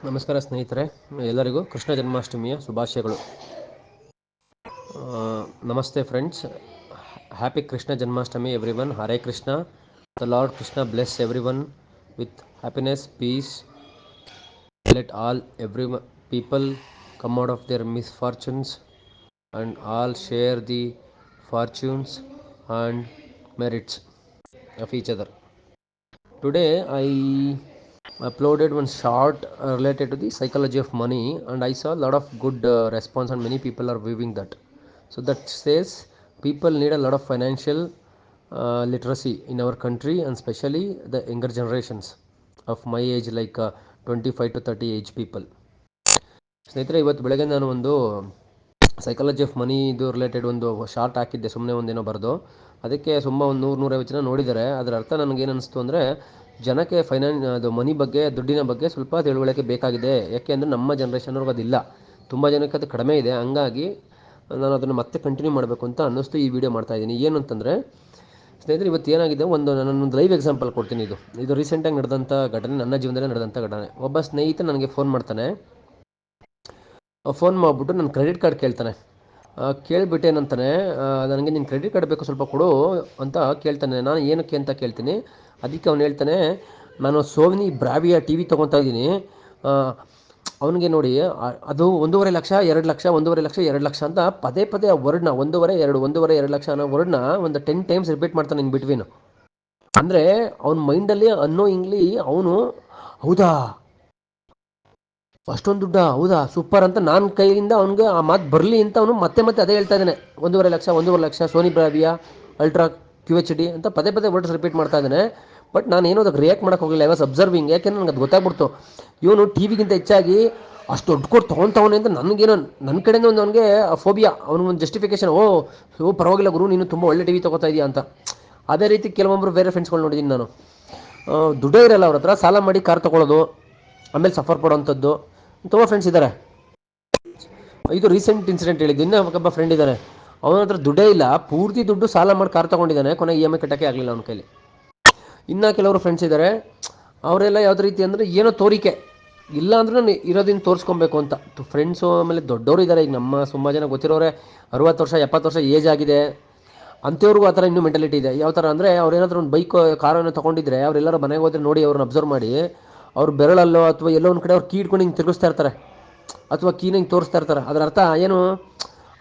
ನಮಸ್ಕಾರ ಸ್ನೇಹಿತರೆ, ಎಲ್ಲರಿಗೂ ಕೃಷ್ಣ ಜನ್ಮಾಷ್ಟಮಿಯ ಶುಭಾಶಯಗಳು. ನಮಸ್ತೆ friends, happy Krishna Janmashtami everyone. Hare Krishna. The lord Krishna bless everyone with happiness, peace. Let all every people come out of their misfortunes and all share the fortunes and merits of each other. Today I uploaded one short related to the psychology of money, and I saw a lot of good response, and many people are viewing that. So that says people need a lot of financial literacy in our country, and especially the younger generations of my age, like 25 to 30 age people. ಸ್ನೇಹಿತರೆ, ಇವತ್ತು ಬೆಳಗ್ಗೆ ನಾನು ಒಂದು psychology of money ಇದು related ಒಂದು short ಹಾಕಿದ್ದೆ, ಸುಮ್ಮನೆ ಒಂದೇನೋ ಬರೆದು. ಅದಕ್ಕೆ ಒಂದು 100-150 ಜನ ನೋಡಿದ್ದಾರೆ. ಅದರ ಅರ್ಥ ನನಗೇನು ಅನಿಸ್ತು ಅಂದರೆ, ಜನಕ್ಕೆ ಅದು ಮನಿ ಬಗ್ಗೆ, ದುಡ್ಡಿನ ಬಗ್ಗೆ ಸ್ವಲ್ಪ ತಿಳುವಳಿಕೆ ಬೇಕಾಗಿದೆ. ಯಾಕೆ ಅಂದರೆ ನಮ್ಮ ಜನ್ರೇಷನ್ವ್ರಿಗೆ ಅದಿಲ್ಲ, ತುಂಬ ಜನಕ್ಕೆ ಅದು ಕಡಿಮೆ ಇದೆ. ಹಂಗಾಗಿ ನಾನು ಅದನ್ನು ಮತ್ತೆ ಕಂಟಿನ್ಯೂ ಮಾಡಬೇಕು ಅಂತ ಅನ್ನಿಸ್ತು ಈ ವಿಡಿಯೋ ಮಾಡ್ತಾಯಿದ್ದೀನಿ. ಏನು ಅಂತಂದರೆ ಸ್ನೇಹಿತರೆ, ಇವತ್ತು ಏನಾಗಿದೆ, ನಾನೊಂದು ಲೈವ್ ಎಕ್ಸಾಂಪಲ್ ಕೊಡ್ತೀನಿ. ಇದು ರೀಸೆಂಟಾಗಿ ನಡೆದಂಥ ಘಟನೆ, ನನ್ನ ಜೀವನದಲ್ಲಿ ನಡೆದಂಥ ಘಟನೆ. ಒಬ್ಬ ಸ್ನೇಹಿತ ನನಗೆ ಫೋನ್ ಮಾಡ್ತಾನೆ. ಫೋನ್ ಮಾಡಿಬಿಟ್ಟು ನನ್ನ ಕ್ರೆಡಿಟ್ ಕಾರ್ಡ್ ಕೇಳ್ತಾನೆ. ಕೇಳಿಬಿಟ್ಟು ಏನಂತಾನೆ, ನನಗೆ ನಿನ್ನ ಕ್ರೆಡಿಟ್ ಕಾರ್ಡ್ ಬೇಕು, ಸ್ವಲ್ಪ ಕೊಡು ಅಂತ ಕೇಳ್ತಾನೆ. ನಾನು ಏನಕ್ಕೆ ಅಂತ ಕೇಳ್ತೀನಿ. ಅದಕ್ಕೆ ಅವ್ನು ಹೇಳ್ತಾನೆ, ನಾನು ಸೋನಿ ಬ್ರಾವಿಯಾ ಟಿ ವಿ ತೊಗೊತಾ ಇದ್ದೀನಿ. ಅವನಿಗೆ ನೋಡಿ, ಅದು 1.5 ಲಕ್ಷ, 2 ಲಕ್ಷ, 1.5 ಲಕ್ಷ, 2 ಲಕ್ಷ ಅಂತ ಪದೇ ಪದೇ ಆ ವರ್ಡ್ನ 1.5 ಲಕ್ಷ ಅನ್ನೋ ವರ್ಡ್ನ ಒಂದು 10 ಟೈಮ್ಸ್ ರಿಪೀಟ್ ಮಾಡ್ತಾನೆ ಇನ್ ಬಿಟ್ವೀನ್. ಅಂದರೆ ಅವ್ನ ಮೈಂಡಲ್ಲಿ ಅನ್ನೋಯಿಂಗ್ಲಿ ಅವನು, ಹೌದಾ ಅಷ್ಟೊಂದು ದುಡ್ಡ, ಹೌದಾ ಸೂಪರ್ ಅಂತ ನಾನು ಕೈಯಿಂದ ಅವ್ನಿಗೆ ಆ ಮಾತು ಬರಲಿ ಅಂತ ಅವನು ಮತ್ತೆ ಮತ್ತೆ ಅದೇ ಹೇಳ್ತಾ ಇದ್ದಾನೆ. 1.5 ಲಕ್ಷ, ಸೋನಿ ಬ್ರಾವಿಯಾ ಅಲ್ಟ್ರಾ QHD ಅಂತ ಪದೇ ಪದೇ ವರ್ಡ್ಸ್ ರಿಪೀಟ್ ಮಾಡ್ತಾ ಇದ್ದಾನೆ. ಬಟ್ ನಾನು ಏನೋ ಅದಕ್ಕೆ ರಿಯಾಕ್ಟ್ ಮಾಡೋಕ್ಕೆ ಹೋಗಲಿಲ್ಲ. I was observing. ಯಾಕೆಂದ್ರೆ ನನಗೆ ಅದು ಗೊತ್ತಾಗ್ಬಿಡ್ತು, ಇವನು ಟಿ ವಿಗಿಂತ ಹೆಚ್ಚಾಗಿ ಅಷ್ಟು ದೊಡ್ಡ ಕೊಟ್ಟು ತೊಗೊತಾವನೆ ಅಂತ ನನಗೇನೋ, ನನ್ನ ಕಡೆಯಿಂದ ಒಂದು ಅವನಿಗೆ ಫೋಬಿಯಾ, ಅವನಿಗೊಂದು ಜಸ್ಟಿಫಿಕೇಶನ್. ಓ ಪರವಾಗಿಲ್ಲ ಗುರು, ನೀನು ತುಂಬ ಒಳ್ಳೆ ಟಿ ವಿ ತೊಗೋತಾ ಇದೆಯಾ ಅಂತ. ಅದೇ ರೀತಿ ಕೆಲವೊಬ್ಬರು ಬೇರೆ ಫ್ರೆಂಡ್ಸ್ಗಳು ನೋಡಿದ್ದೀನಿ ನಾನು. ದುಡ್ಡೇ ಇರಲ್ಲ ಅವ್ರ ಹತ್ರ, ಸಾಲ ಮಾಡಿ ಕಾರ್ ತೊಗೊಳ್ಳೋದು, ಆಮೇಲೆ ಸಫರ್ ಪಡೋವಂಥದ್ದು ತುಂಬ ಫ್ರೆಂಡ್ಸ್ ಇದ್ದಾರೆ. ಇದು ರೀಸೆಂಟ್ ಇನ್ಸಿಡೆಂಟ್ ಹೇಳಿದ್ದು. ಇನ್ನೂ ಒಬ್ಬ ಫ್ರೆಂಡ್ ಇದ್ದಾನೆ, ಅವನ ಹತ್ರ ದುಡ್ಡೇ ಇಲ್ಲ, ಪೂರ್ತಿ ದುಡ್ಡು ಸಾಲ ಮಾಡಿ ಕಾರ್ ತೊಗೊಂಡಿದ್ದಾನೆ, ಕೊನೆಗೆ EMI ಕಟ್ಟೋಕ್ಕೆ ಆಗಲಿಲ್ಲ ಅವನ ಕೈಲಿ. ಇನ್ನು ಕೆಲವರು ಫ್ರೆಂಡ್ಸ್ ಇದ್ದಾರೆ, ಅವರೆಲ್ಲ ಯಾವುದೇ ರೀತಿ ಅಂದರೆ ಏನೋ ತೋರಿಕೆ ಇಲ್ಲ ಅಂದ್ರೆ ನಾನು ಇರೋದನ್ನು ತೋರಿಸ್ಕೊಬೇಕು ಅಂತ ಫ್ರೆಂಡ್ಸು. ಆಮೇಲೆ ದೊಡ್ಡವರು ಇದ್ದಾರೆ, ಈಗ ನಮ್ಮ ತುಂಬ ಜನ ಗೊತ್ತಿರೋರೆ 60 ವರ್ಷ 70 ವರ್ಷ ಏಜ್ ಆಗಿದೆ, ಅಂಥವ್ರಿಗೂ ಆ ಥರ ಇನ್ನೂ ಮೆಂಟಾಲಿಟಿ ಇದೆ. ಯಾವ ಥರ ಅಂದರೆ, ಅವ್ರು ಏನಾದರೂ ಒಂದು ಬೈಕ್ ಕಾರನ್ನು ತೊಗೊಂಡಿದ್ರೆ ಅವರೆಲ್ಲರೂ ಮನೆಗೆ ಹೋದರೆ ನೋಡಿ, ಅವ್ರನ್ನ ಅಬ್ಸರ್ವ್ ಮಾಡಿ, ಅವ್ರು ಬೆರಳಲ್ಲೋ ಅಥವಾ ಎಲ್ಲೋ ಒಂದು ಕಡೆ ಅವ್ರು ಕೀ ಇಟ್ಕೊಂಡು ಹಿಂಗೆ ತಿರುಗಿಸ್ತಾ ಇರ್ತಾರೆ, ಅಥವಾ ಕೀನ ಹಿಂಗೆ ತೋರಿಸ್ತಾ ಇರ್ತಾರೆ. ಅದರ ಅರ್ಥ ಏನು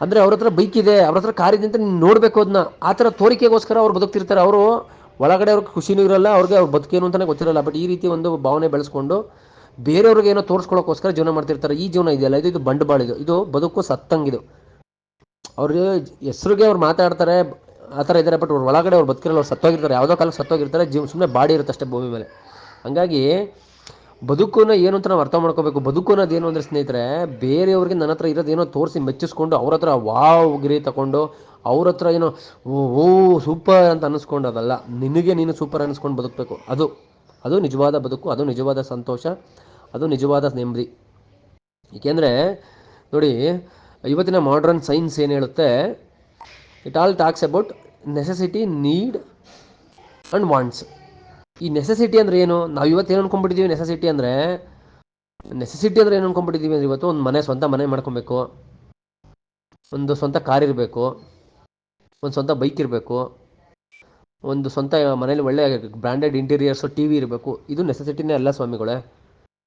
ಅಂದರೆ, ಅವ್ರ ಹತ್ರ ಬೈಕ್ ಇದೆ, ಅವ್ರ ಹತ್ರ ಕಾರ್ ಇದೆ ಅಂತ ನೀನು ನೋಡಬೇಕು ಅದನ್ನ. ಆ ಥರ ತೋರಿಕೆಗೋಸ್ಕರ ಅವ್ರು ಬದುಕ್ತಿರ್ತಾರೆ. ಅವರು ಒಳಗಡೆ ಅವ್ರಿಗೆ ಖುಷಿನೂ ಇರೋಲ್ಲ, ಅವ್ರಿಗೆ ಅವ್ರು ಬದುಕೇನು ಅಂತಲೇ ಗೊತ್ತಿರೋಲ್ಲ. ಬಟ್ ಈ ರೀತಿ ಒಂದು ಭಾವನೆ ಬೆಳೆಸ್ಕೊಂಡು ಬೇರೆಯವ್ರಿಗೆ ಏನೋ ತೋರಿಸ್ಕೊಳ್ಳೋಕ್ಕೋಸ್ಕರ ಜೀವನ ಮಾಡ್ತಿರ್ತಾರೆ. ಈ ಜೀವನ ಇದೆಯಲ್ಲ, ಇದು ಬಂಡವಾಳ, ಇದು ಬದುಕು ಸತ್ತಂಗಿದು. ಅವ್ರಿಗೆ ಹೆಸ್ರಿಗೆ ಅವ್ರು ಮಾತಾಡ್ತಾರೆ, ಆ ಥರ ಇದ್ದಾರೆ. ಬಟ್ ಅವ್ರು ಒಳಗಡೆ ಅವ್ರು ಬದುಕಿರಲ್ಲ, ಅವ್ರು ಸತ್ತೋಗಿರ್ತಾರೆ, ಯಾವುದೋ ಕಾಲಕ್ಕೆ ಸತ್ತೋಗಿರ್ತಾರೆ. ಸುಮ್ಮನೆ ಬಾಡಿ ಇರುತ್ತೆ ಅಷ್ಟೇ ಭೂಮಿ ಮೇಲೆ. ಹಂಗಾಗಿ ಬದುಕನ್ನ ಏನು ಅಂತ ನಾವು ಅರ್ಥ ಮಾಡ್ಕೋಬೇಕು. ಬದುಕು ಅನ್ನೋದೇನು ಅಂದರೆ ಸ್ನೇಹಿತರೆ, ಬೇರೆಯವ್ರಿಗೆ ನನ್ನ ಹತ್ರ ಇರೋದೇನೋ ತೋರಿಸಿ ಮೆಚ್ಚಿಸ್ಕೊಂಡು ಅವ್ರ ಹತ್ರ ವಾವ್ ಗಿರಿ ತಗೊಂಡು ಅವ್ರ ಹತ್ರ ಏನೋ ಓ ಸೂಪರ್ ಅಂತ ಅನ್ನಿಸ್ಕೊಂಡು, ಅದಲ್ಲ, ನಿನಗೆ ನೀನು ಸೂಪರ್ ಅನ್ನಿಸ್ಕೊಂಡು ಬದುಕಬೇಕು. ಅದು ನಿಜವಾದ ಬದುಕು, ಅದು ನಿಜವಾದ ಸಂತೋಷ, ಅದು ನಿಜವಾದ ನೆಮ್ಮದಿ. ಏಕೆಂದರೆ ನೋಡಿ, ಇವತ್ತಿನ ಮಾಡ್ರನ್ ಸೈನ್ಸ್ ಏನು ಹೇಳುತ್ತೆ, it all talks about necessity, need and wants. ಈ ನೆಸೆಸಿಟಿ ಅಂದರೆ ಏನು? ನಾವು ಇವತ್ತು ಏನು ಅಂದ್ಕೊಂಡ್ಬಿಟ್ಟಿದ್ದೀವಿ, ನೆಸೆಸಿಟಿ ಅಂದರೆ ಏನು ಅಂದ್ಕೊಂಡ್ಬಿಟ್ಟಿದ್ದೀವಿ ಅಂದರೆ, ಇವತ್ತು ಒಂದು ಸ್ವಂತ ಮನೆ ಮಾಡ್ಕೊಬೇಕು, ಒಂದು ಸ್ವಂತ ಕಾರ್ ಇರಬೇಕು, ಒಂದು ಸ್ವಂತ ಬೈಕ್ ಇರಬೇಕು, ಒಂದು ಸ್ವಂತ ಮನೇಲಿ ಒಳ್ಳೆ ಬ್ರ್ಯಾಂಡೆಡ್ ಇಂಟೀರಿಯರ್ಸು, TV ಇರಬೇಕು. ಇದು ನೆಸೆಸಿಟಿನೇ ಅಲ್ಲ ಸ್ವಾಮಿಗಳೇ.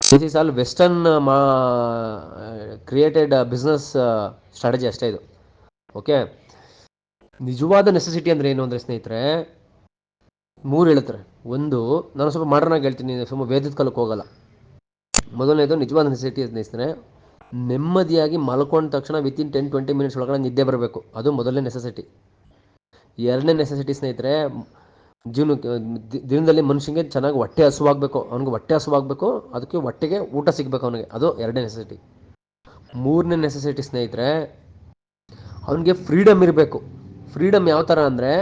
This is all western created business strategy ಅಷ್ಟೇ ಇದು. ಓಕೆ, ನಿಜವಾದ ನೆಸೆಸಿಟಿ ಅಂದರೆ ಏನು ಅಂದರೆ ಸ್ನೇಹಿತರೆ, 3 ಹೇಳ್ತಾರೆ. ಒಂದು, ನಾನು ಸ್ವಲ್ಪ ಮಾಡ್ರನ್ನಾಗಿ ಹೇಳ್ತೀನಿ, ಸುಮ್ಮನೆ ವೇದದ ಕಾಲಕ್ಕೆ ಹೋಗಲ್ಲ. ಮೊದಲನೇದು ನಿಜವಾದ ನೆಸೆಸಿಟಿ ಸ್ನೇಹಿತರೆ, ನೆಮ್ಮದಿಯಾಗಿ ಮಲ್ಕೊಂಡ ತಕ್ಷಣ ವಿತಿನ್ 10-20 ಮಿನಿಟ್ಸ್ ಒಳಗಡೆ ನಿದ್ದೆ ಬರಬೇಕು. ಅದು ಮೊದಲನೇ ನೆಸೆಸಿಟಿ. ಎರಡನೇ ನೆಸೆಸಿಟಿ ಸ್ನೇಹಿತರೆ, ದಿನದಲ್ಲಿ ಮನುಷ್ಯನಿಗೆ ಚೆನ್ನಾಗಿ ಹೊಟ್ಟೆ ಹಸುವಾಗಬೇಕು. ಅವ್ನಿಗೆ ಹೊಟ್ಟೆ ಹಸುವಾಗಬೇಕು, ಅದಕ್ಕೆ ಹೊಟ್ಟೆಗೆ ಊಟ ಸಿಗಬೇಕು ಅವನಿಗೆ, ಅದು ಎರಡನೇ ನೆಸೆಸಿಟಿ. ಮೂರನೇ ನೆಸೆಸಿಟಿ ಸ್ನೇಹಿತರೆ, ಅವನಿಗೆ ಫ್ರೀಡಮ್ ಇರಬೇಕು. ಫ್ರೀಡಮ್ ಯಾವ ಥರ ಅಂದರೆ,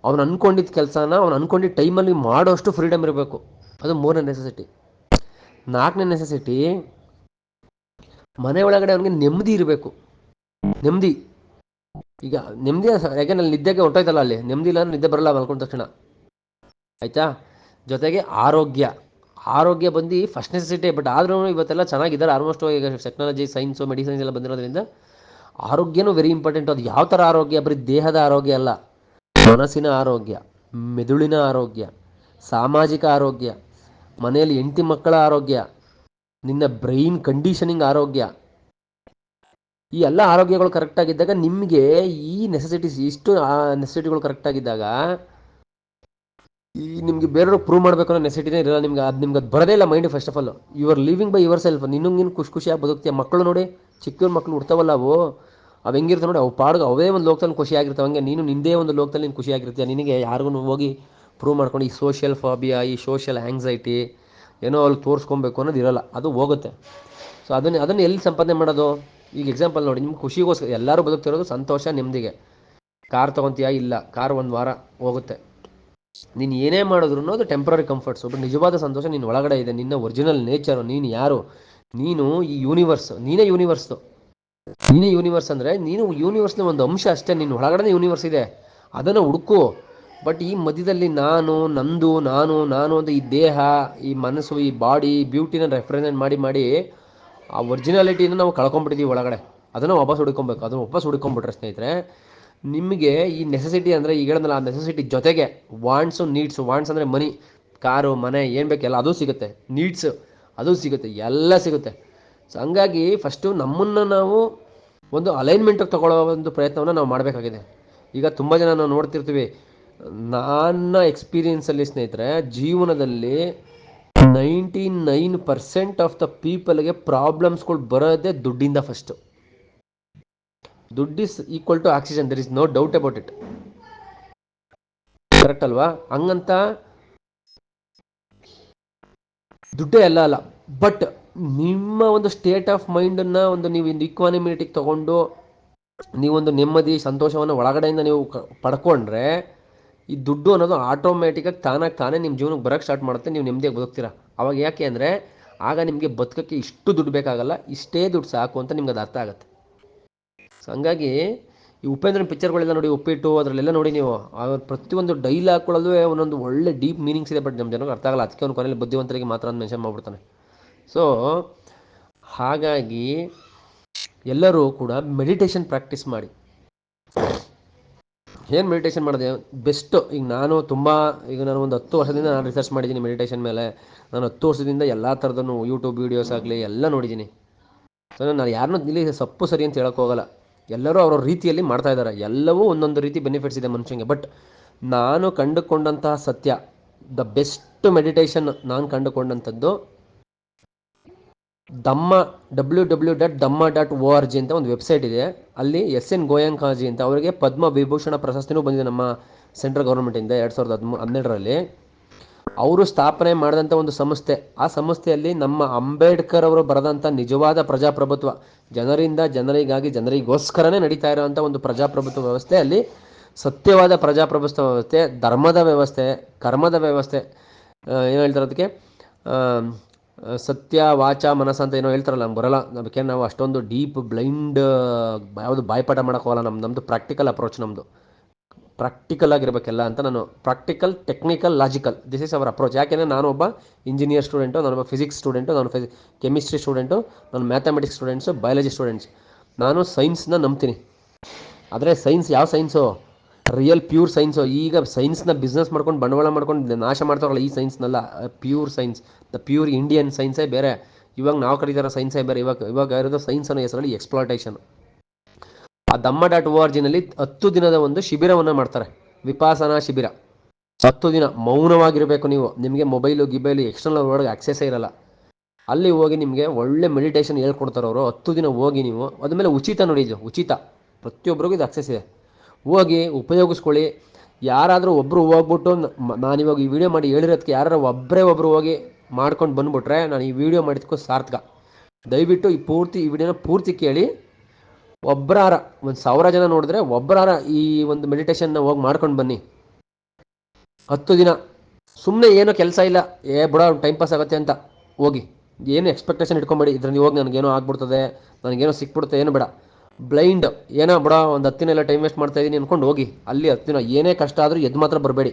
ಅವನು ಅಂದ್ಕೊಂಡಿದ್ದ ಕೆಲಸನ ಅವ್ನು ಅಂದ್ಕೊಂಡಿದ್ದ ಟೈಮಲ್ಲಿ ಮಾಡೋಷ್ಟು ಫ್ರೀಡಮ್ ಇರಬೇಕು. ಅದು ಮೂರನೇ ನೆಸೆಸಿಟಿ. ನಾಲ್ಕನೇ ನೆಸೆಸಿಟಿ, ಮನೆ ಒಳಗಡೆ ಅವನಿಗೆ ನೆಮ್ಮದಿ ಇರಬೇಕು. ನೆಮ್ಮದಿ, ಈಗ ನೆಮ್ಮದಿ ಯಾಕೆ ನಲ್ಲಿ ನಿದ್ದೆಗೆ ಹೊಟ್ಟೋಯ್ತಲ್ಲ, ಅಲ್ಲಿ ನೆಮ್ಮದಿ ಇಲ್ಲ ಅಂದ್ರೆ ನಿದ್ದೆ ಬರಲ್ಲ ಮಲ್ಕೊಂಡ ತಕ್ಷಣ, ಆಯಿತಾ. ಜೊತೆಗೆ ಆರೋಗ್ಯ ಬಂದು ಫಸ್ಟ್ ನೆಸೆಸಿಟಿ. ಬಟ್ ಆದ್ರೂ ಇವತ್ತೆಲ್ಲ ಚೆನ್ನಾಗಿದ್ದಾರೆ ಆಲ್ಮೋಸ್ಟ್. ಈಗ ಟೆಕ್ನಾಲಜಿ, ಸೈನ್ಸು, ಮೆಡಿಸಿನ್ಸ್ ಎಲ್ಲ ಬಂದಿರೋದ್ರಿಂದ ಆರೋಗ್ಯನೂ ವೆರಿ ಇಂಪಾರ್ಟೆಂಟ್. ಅದು ಯಾವ ಥರ ಆರೋಗ್ಯ? ಬರೀ ದೇಹದ ಆರೋಗ್ಯ ಅಲ್ಲ, ಮನಸ್ಸಿನ ಆರೋಗ್ಯ, ಮೆದುಳಿನ ಆರೋಗ್ಯ, ಸಾಮಾಜಿಕ ಆರೋಗ್ಯ, ಮನೆಯಲ್ಲಿ ಹೆಂಡತಿ ಮಕ್ಕಳ ಆರೋಗ್ಯ, ನಿನ್ನ ಬ್ರೈನ್ ಕಂಡೀಷನಿಂಗ್ ಆರೋಗ್ಯ, ಈ ಎಲ್ಲ ಆರೋಗ್ಯಗಳು ಕರೆಕ್ಟಾಗಿದ್ದಾಗ ನಿಮಗೆ ಈ ನೆಸೆಸಿಟೀಸ್, ಇಷ್ಟು ನೆಸೆಸಿಟಿಗಳು ಕರೆಕ್ಟಾಗಿದ್ದಾಗ ಈ ನಿಮಗೆ ಬೇರೆಯವ್ರಿಗೆ ಪ್ರೂವ್ ಮಾಡಬೇಕು ಅನ್ನೋ ನೆಸೆಸಿಟಿನೇ ಇರಲ್ಲ ನಿಮ್ಗೆ. ನಿಮ್ಗೆ ಅದು ಬರೋದೇ ಇಲ್ಲ mind. First of all you are living by yourself. ನೀನು ಖುಷಿಯಾಗಿ ಬದುಕ್ತೀಯ. ಮಕ್ಕಳು ನೋಡಿ, ಚಿಕ್ಕ ಮಕ್ಕಳು ಹುಡ್ತಾವಲ್ಲ, ಅವು ಹೆಂಗಿರ್ತಾವೆ ನೋಡಿ, ಅವು ಪಾಡ್ಗೆ ಅವೇ ಒಂದು ಲೋಕದಲ್ಲಿ ಖುಷಿಯಾಗಿರ್ತಾವೆ. ಹಂಗೆ ನೀನು ನಿಂದೇ ಒಂದು ಲೋಕದಲ್ಲಿ ನೀನು ಖುಷಿಯಾಗಿರ್ತೀಯ. ನಿನಗೆ ಯಾರಿಗೂ ಹೋಗಿ ಪ್ರೂವ್ ಮಾಡ್ಕೊಂಡು ಈ ಸೋಷಿಯಲ್ ಫಾಬಿಯಾ, ಈ ಸೋಷಿಯಲ್ ಆ್ಯಂಗ್ಸೈಟಿ ಏನೋ ಅಲ್ಲಿ ತೋರಿಸ್ಕೊಬೇಕು ಅನ್ನೋದು ಇರೋಲ್ಲ, ಅದು ಹೋಗುತ್ತೆ. ಸೊ ಅದನ್ನು ಎಲ್ಲಿ ಸಂಪಾದನೆ ಮಾಡೋದು? ಈಗ ಎಕ್ಸಾಂಪಲ್ ನೋಡಿ, ನಿಮ್ಗೆ ಖುಷಿಗೋಸ್ಕರ ಎಲ್ಲರೂ ಬದುಕ್ತಿರೋದು ಸಂತೋಷ, ನೆಮ್ಮದಿಗೆ. ಕಾರ್ ತೊಗೊತೀಯಾ? ಇಲ್ಲ, ಕಾರ್ ಒಂದು ವಾರ ಹೋಗುತ್ತೆ. ನೀನು ಏನೇ ಮಾಡಿದ್ರು ಅದು ಟೆಂಪ್ರರಿ ಕಂಫರ್ಟ್ಸು. ಬಟ್ ನಿಜವಾದ ಸಂತೋಷ ನಿನ್ನ ಒಳಗಡೆ ಇದೆ, ನಿನ್ನ ಒರಿಜಿನಲ್ ನೇಚರು. ನೀನು ಯಾರು? ನೀನು ಈ ಯೂನಿವರ್ಸ್, ನೀನೇ ಯೂನಿವರ್ಸು. ನೀನೇ ಯೂನಿವರ್ಸ್ ಅಂದರೆ ನೀನು ಯೂನಿವರ್ಸ್ನ ಒಂದು ಅಂಶ ಅಷ್ಟೇ. ನಿನ್ನ ಒಳಗಡೆ ಯೂನಿವರ್ಸ್ ಇದೆ, ಅದನ್ನು ಹುಡುಕು. ಬಟ್ ಈ ಮಧ್ಯದಲ್ಲಿ ನಾನು, ನಂದು, ನಾನು ಅಂತ ಈ ದೇಹ, ಈ ಮನಸ್ಸು, ಈ ಬಾಡಿ, ಬ್ಯೂಟಿನ ರೆಪ್ರೆಸೆಂಟ್ ಮಾಡಿ ಆ ಒರಿಜಿನಾಲಿಟಿನ ನಾವು ಕಳ್ಕೊಂಡ್ಬಿಟ್ಟಿದ್ದೀವಿ ಒಳಗಡೆ. ಅದನ್ನು ವಾಪಸ್ ಹುಡ್ಕೊಬೇಕು. ಅದನ್ನು ವಾಪಸ್ ಹುಡ್ಕೊಂಡ್ಬಿಟ್ರೆ ಸ್ನೇಹಿತರೆ, ನಿಮಗೆ ಈ ನೆಸೆಸಿಟಿ ಅಂದರೆ ಈಗ ಹೇಳಿದ್ನಲ್ಲ, ಆ ನೆಸೆಸಿಟಿ ಜೊತೆಗೆ ವಾಂಟ್ಸು, ನೀಡ್ಸು. ವಾಂಟ್ಸ್ ಅಂದರೆ ಮನಿ, ಕಾರು, ಮನೆ, ಏನು ಬೇಕೆಲ್ಲ ಅದು ಸಿಗುತ್ತೆ. ನೀಡ್ಸು ಅದು ಸಿಗುತ್ತೆ, ಎಲ್ಲ ಸಿಗುತ್ತೆ. ಸೊ ಹಂಗಾಗಿ ಫಸ್ಟು ನಮ್ಮನ್ನು ನಾವು ಒಂದು ಅಲೈನ್ಮೆಂಟಿಗೆ ತಗೊಳ್ಳೋ ಒಂದು ಪ್ರಯತ್ನವನ್ನು ನಾವು ಮಾಡಬೇಕಾಗಿದೆ. ಈಗ ತುಂಬ ಜನ ನಾವು ನೋಡ್ತಿರ್ತೀವಿ. ನನ್ನ ಎಕ್ಸ್ಪೀರಿಯೆನ್ಸಲ್ಲಿ ಸ್ನೇಹಿತರೆ, ಜೀವನದಲ್ಲಿ 99% ಆಫ್ ದ ಪೀಪಲ್ಗೆ ಪ್ರಾಬ್ಲಮ್ಸ್ಗಳು ಬರೋದೇ ದುಡ್ಡಿಂದ. ಫಸ್ಟು ದುಡ್ಡು is equal to oxygen, there is no doubt about it. Correct ಅಲ್ವಾ? ಹಂಗಂತ ದುಡ್ಡೇ ಅಲ್ಲ. ಬಟ್ ನಿಮ್ಮ ಒಂದು ಸ್ಟೇಟ್ ಆಫ್ ಮೈಂಡನ್ನು ಒಂದು ನೀವು ಈಕ್ವಾನಿಮಿಟಿಗೆ ತಗೊಂಡು ನೀವೊಂದು ನೆಮ್ಮದಿ, ಸಂತೋಷವನ್ನು ಒಳಗಡೆಯಿಂದ ನೀವು ಪಡ್ಕೊಂಡ್ರೆ, ಈ ದುಡ್ಡು ಅನ್ನೋದು ಆಟೋಮ್ಯಾಟಿಕಾಗಿ ತಾನೇ ನಿಮ್ಮ ಜೀವನಕ್ಕೆ ಬರೋಕ್ಕೆ ಸ್ಟಾರ್ಟ್ ಮಾಡುತ್ತೆ. ನೀವು ನೆಮ್ಮದಿಯಾಗಿ ಬದುಕ್ತೀರಾ. ಅವಾಗ ಯಾಕೆ ಅಂದರೆ, ಆಗ ನಿಮಗೆ ಬದುಕೋಕ್ಕೆ ಇಷ್ಟು ದುಡ್ಡು ಬೇಕಾಗಲ್ಲ, ಇಷ್ಟೇ ದುಡ್ಡು ಸಾಕು ಅಂತ ನಿಮ್ಗೆ ಅದು ಅರ್ಥ ಆಗುತ್ತೆ. ಸೊ ಹಂಗಾಗಿ ಈ ಉಪೇಂದ್ರನ ಪಿಕ್ಚರ್ಗಳೆಲ್ಲ ನೋಡಿ, ಉಪ್ಪಿಟ್ಟು ಅದರಲ್ಲೆಲ್ಲ ನೋಡಿ ನೀವು, ಪ್ರತಿಯೊಂದು ಡೈಲಾಗ್ಗಳಲ್ಲೂ ಒಂದೊಂದು ಒಳ್ಳೆ ಡೀಪ್ ಮೀನಿಂಗ್ಸ್ ಇದೆ. ಬಟ್ ನಮ್ಮ ಜನಕ್ಕೆ ಅರ್ಥ ಆಗಲ್ಲ. ಅದಕ್ಕೆ ಅವ್ನು ಕೊನೆಯಲ್ಲಿ ಬುದ್ಧಿವಂತರಿಗೆ ಮಾತ್ರ ಅಂತ ಮೆನ್ಷನ್ ಮಾಡ್ಬಿಡ್ತಾನೆ. ಸೊ ಹಾಗಾಗಿ ಎಲ್ಲರೂ ಕೂಡ ಮೆಡಿಟೇಷನ್ ಪ್ರಾಕ್ಟೀಸ್ ಮಾಡಿ. ಏನು ಮೆಡಿಟೇಷನ್ ಮಾಡಿದೆ ಬೆಸ್ಟು? ಈಗ ನಾನು ಒಂದು 10 ವರ್ಷದಿಂದ ನಾನು ರಿಸರ್ಚ್ ಮಾಡಿದ್ದೀನಿ ಮೆಡಿಟೇಷನ್ ಮೇಲೆ. ನಾನು 10 ವರ್ಷದಿಂದ ಎಲ್ಲ ಥರದನ್ನು ಯೂಟ್ಯೂಬ್ ವೀಡಿಯೋಸ್ ಆಗಲಿ ಎಲ್ಲ ನೋಡಿದ್ದೀನಿ. ಸೊ ನಾನು ಯಾರನ್ನೂ ಇಲ್ಲಿ ಸಪ್ಪು ಸರಿ ಅಂತ ಹೇಳೋಕ್ಕೆ ಹೋಗಲ್ಲ. ಎಲ್ಲರೂ ಅವ್ರವ್ರ ರೀತಿಯಲ್ಲಿ ಮಾಡ್ತಾ ಇದ್ದಾರೆ. ಎಲ್ಲವೂ ಒಂದೊಂದು ರೀತಿ ಬೆನಿಫಿಟ್ಸ್ ಇದೆ ಮನುಷ್ಯನಿಗೆ. ಬಟ್ ನಾನು ಕಂಡುಕೊಂಡಂತಹ ಸತ್ಯ, ದ ಬೆಸ್ಟ್ ಮೆಡಿಟೇಷನ್ ನಾನು ಕಂಡುಕೊಂಡಂಥದ್ದು www.dhamma.org ಅಂತ ಒಂದು ವೆಬ್ಸೈಟ್ ಇದೆ. ಅಲ್ಲಿ SN ಗೋಯಂಕಾಜಿ ಅಂತ, ಅವರಿಗೆ ಪದ್ಮ ವಿಭೂಷಣ ಪ್ರಶಸ್ತಿನೂ ಬಂದಿದೆ ನಮ್ಮ ಸೆಂಟ್ರಲ್ ಗೌರ್ಮೆಂಟಿಂದ 2012ರಲ್ಲಿ. ಅವರು ಸ್ಥಾಪನೆ ಮಾಡಿದಂಥ ಒಂದು ಸಂಸ್ಥೆ. ಆ ಸಂಸ್ಥೆಯಲ್ಲಿ ನಮ್ಮ ಅಂಬೇಡ್ಕರ್ ಅವರು ಬರೆದಂಥ ನಿಜವಾದ ಪ್ರಜಾಪ್ರಭುತ್ವ, ಜನರಿಂದ ಜನರಿಗಾಗಿ ಜನರಿಗೋಸ್ಕರನೇ ನಡೀತಾ ಇರೋವಂಥ ಒಂದು ಪ್ರಜಾಪ್ರಭುತ್ವ ವ್ಯವಸ್ಥೆ, ಅಲ್ಲಿ ಸತ್ಯವಾದ ಪ್ರಜಾಪ್ರಭುತ್ವ ವ್ಯವಸ್ಥೆ, ಧರ್ಮದ ವ್ಯವಸ್ಥೆ, ಕರ್ಮದ ವ್ಯವಸ್ಥೆ, ಏನು ಹೇಳ್ತಾರೆ ಅದಕ್ಕೆ, ಸತ್ಯ ವಾಚ ಮನಸ್ಸು ಅಂತ ಏನೋ ಹೇಳ್ತಾರಲ್ಲ, ನಮ್ಗೆ ಬರೋಲ್ಲ. ಅದಕ್ಕೆ ನಾವು ಅಷ್ಟೊಂದು ಡೀಪ್ ಬ್ಲೈಂಡ್ ಯಾವುದು ಬಾಯ್ಪಾಠ ಮಾಡೋಕ್ಕೋಗಲ್ಲ. ನಮ್ಮದು ಪ್ರಾಕ್ಟಿಕಲ್ ಅಪ್ರೋಚ್. ನಮ್ಮದು ಪ್ರಾಕ್ಟಿಕಲ್ ಆಗಿರಬೇಕೆಲ್ಲ ಅಂತ. ನಾನು practical, technical, logical, this is our approach. ಯಾಕೆಂದರೆ ನಾನು ಒಬ್ಬ ಇಂಜಿನಿಯರ್ ಸ್ಟೂಡೆಂಟು, ನಾನೊಬ್ಬ ಫಿಸಿಕ್ಸ್ ಸ್ಟೂಡೆಂಟು, ನಾನು ಕೆಮಿಸ್ಟ್ರಿ ಸ್ಟೂಡೆಂಟು, ನಾನು ಮ್ಯಾಥಮೆಟಿಕ್ಸ್ ಸ್ಟೂಡೆಂಟ್ಸು, ಬಯಾಲಜಿ ಸ್ಟೂಡೆಂಟ್ಸ್. ನಾನು ಸೈನ್ಸ್ನ ನಂಬ್ತೀನಿ. ಆದರೆ ಸೈನ್ಸ್ ಯಾವ ಸೈನ್ಸು? Real pure science. ಈಗ ಸೈನ್ಸ್ನ ಬಿಸ್ನೆಸ್ ಮಾಡ್ಕೊಂಡು ಬಂಡವಾಳ ಮಾಡ್ಕೊಂಡು ನಾಶ ಮಾಡ್ತಾರಲ್ಲ, ಈ ಸೈನ್ಸ್ನಲ್ಲ. Pure science, the pure Indian ಸೈನ್ಸೇ ಬೇರೆ. ಇವಾಗ ನಾವು ಕರೀತಾರೋ ಸೈನ್ಸೇ ಬೇರೆ. ಇವಾಗ ಇರೋದು ಸೈನ್ಸ್ ಅನ್ನೋ ಹೆಸರಲ್ಲಿ ಎಕ್ಸ್ಪ್ಲಾಟೇಷನ್. ಆ dhamma.org-ನಲ್ಲಿ 10 ದಿನದ ಒಂದು ಶಿಬಿರವನ್ನು ಮಾಡ್ತಾರೆ, ವಿಪಾಸನಾ ಶಿಬಿರ. 10 ದಿನ ಮೌನವಾಗಿರಬೇಕು ನೀವು. ನಿಮಗೆ ಮೊಬೈಲು ಗಿಬೈಲು ಎಕ್ಸ್ಟರ್ನಲ್ ವರ್ಲ್ಡ್ಗೆ ಆಕ್ಸೆಸ್ಸೇ ಇರಲ್ಲ. ಅಲ್ಲಿ ಹೋಗಿ ನಿಮಗೆ ಒಳ್ಳೆ ಮೆಡಿಟೇಷನ್ ಹೇಳ್ಕೊಡ್ತಾರೆ ಅವರು. 10 ದಿನ ಹೋಗಿ ನೀವು, ಅದ್ಮೇಲೆ ಉಚಿತ ನೋಡಿ, ಇದು ಉಚಿತ, ಪ್ರತಿಯೊಬ್ಬರಿಗೂ ಇದು ಆಕ್ಸೆಸ್ ಇದೆ. ಹೋಗಿ ಉಪಯೋಗಿಸ್ಕೊಳ್ಳಿ. ಯಾರಾದರೂ ಒಬ್ಬರು ಹೋಗ್ಬಿಟ್ಟು, ನಾನಿವಾಗ ಈ ವಿಡಿಯೋ ಮಾಡಿ ಹೇಳಿರೋದಕ್ಕೆ ಯಾರು ಒಬ್ಬರು ಹೋಗಿ ಮಾಡ್ಕೊಂಡು ಬಂದುಬಿಟ್ರೆ, ನಾನು ಈ ವಿಡಿಯೋ ಮಾಡಿದ್ಕೋ ಸಾರ್ಥಕ. ದಯವಿಟ್ಟು ಈ ವಿಡಿಯೋನ ಪೂರ್ತಿ ಕೇಳಿ. ಒಬ್ಬರಾರ 1,000 ಜನ ನೋಡಿದ್ರೆ ಒಬ್ಬರಾರ ಈ ಒಂದು ಮೆಡಿಟೇಷನ್ನ ಹೋಗಿ ಮಾಡ್ಕೊಂಡು ಬನ್ನಿ. 10 ದಿನ ಸುಮ್ಮನೆ ಏನೋ ಕೆಲಸ ಇಲ್ಲ, ಬಿಡೋ ಟೈಮ್ ಪಾಸ್ ಆಗುತ್ತೆ ಅಂತ ಹೋಗಿ. ಏನು ಎಕ್ಸ್ಪೆಕ್ಟೇಷನ್ ಇಟ್ಕೊಂಬೇಡಿ. ಇದ್ರಲ್ಲಿ ಹೋಗಿ ನನಗೇನೋ ಆಗ್ಬಿಡ್ತದೆ, ನನಗೇನೋ ಸಿಕ್ಬಿಡುತ್ತೆ, ಏನು ಬೇಡ. ಬ್ಲೈಂಡ್ ಏನೋ ಬಿಡೋ ಒಂದು 10 ದಿನ ಎಲ್ಲ ಟೈಮ್ ವೇಸ್ಟ್ ಮಾಡ್ತಾಯಿದ್ದೀನಿ ಅಂದ್ಕೊಂಡು ಹೋಗಿ. ಅಲ್ಲಿ 10 ದಿನ ಏನೇ ಕಷ್ಟ ಆದರೂ ಎದ್ದು ಮಾತ್ರ ಬರಬೇಡಿ.